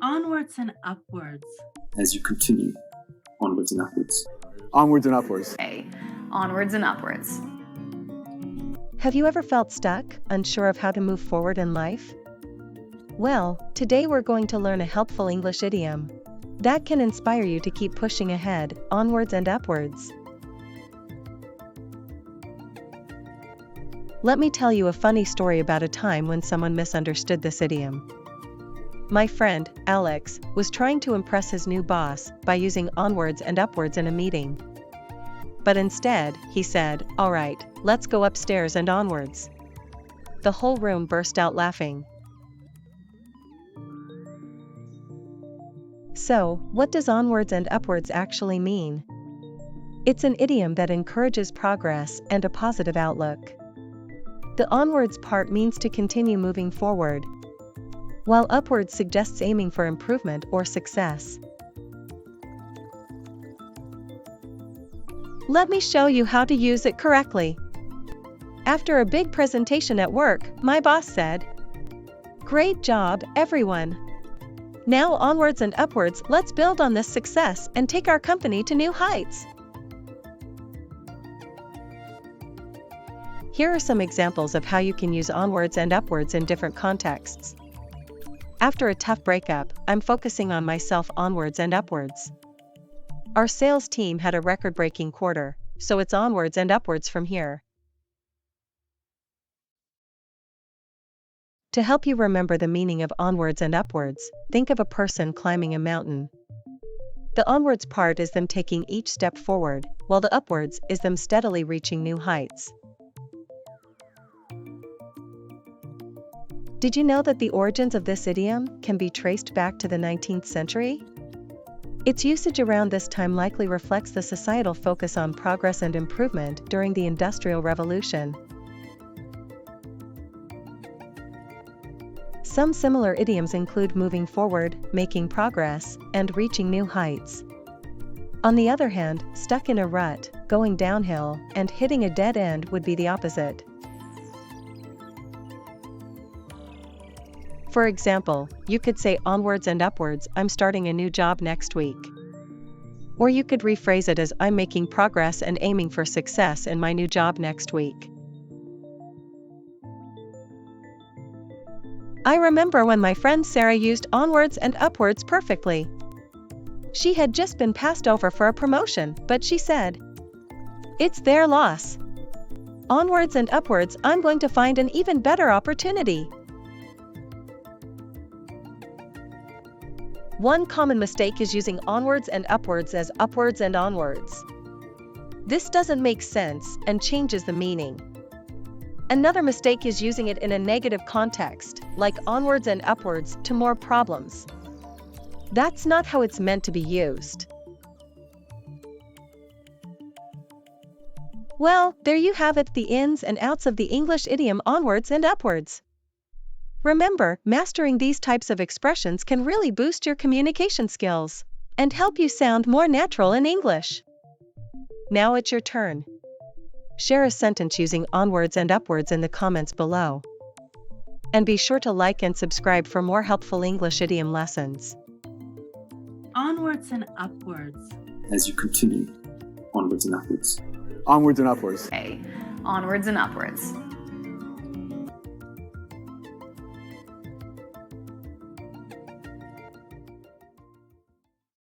Onwards and upwards. As you continue onwards and upwards. Onwards and upwards. A. Onwards and upwards. Have you ever felt stuck, unsure of how to move forward in life? Well, today we're going to learn a helpful English idiom that can inspire you to keep pushing ahead, onwards and upwards. Let me tell you a funny story about a time when someone misunderstood this idiom. My friend, Alex, was trying to impress his new boss by using onwards and upwards in a meeting. But instead, he said, "All right, let's go upstairs and onwards." The whole room burst out laughing. So, what does onwards and upwards actually mean? It's an idiom that encourages progress and a positive outlook. The onwards part means to continue moving forward, while upwards suggests aiming for improvement or success. Let me show you how to use it correctly. After a big presentation at work, my boss said, "Great job, everyone. Now onwards and upwards, let's build on this success and take our company to new heights." Here are some examples of how you can use onwards and upwards in different contexts. After a tough breakup, I'm focusing on myself onwards and upwards. Our sales team had a record-breaking quarter, so it's onwards and upwards from here. To help you remember the meaning of onwards and upwards, think of a person climbing a mountain. The onwards part is them taking each step forward, while the upwards is them steadily reaching new heights. Did you know that the origins of this idiom can be traced back to the 19th century? Its usage around this time likely reflects the societal focus on progress and improvement during the Industrial Revolution. Some similar idioms include moving forward, making progress, and reaching new heights. On the other hand, stuck in a rut, going downhill, and hitting a dead end would be the opposite. For example, you could say onwards and upwards, "I'm starting a new job next week." Or you could rephrase it as, "I'm making progress and aiming for success in my new job next week." I remember when my friend Sarah used onwards and upwards perfectly. She had just been passed over for a promotion, but she said, "It's their loss. Onwards and upwards, I'm going to find an even better opportunity." One common mistake is using onwards and upwards as upwards and onwards. This doesn't make sense and changes the meaning. Another mistake is using it in a negative context, like onwards and upwards to more problems. That's not how it's meant to be used. Well, there you have it, the ins and outs of the English idiom onwards and upwards. Remember, mastering these types of expressions can really boost your communication skills and help you sound more natural in English. Now it's your turn. Share a sentence using onwards and upwards in the comments below. And be sure to like and subscribe for more helpful English idiom lessons. Onwards and upwards. As you continue onwards and upwards. Onwards and upwards. A. Onwards and upwards.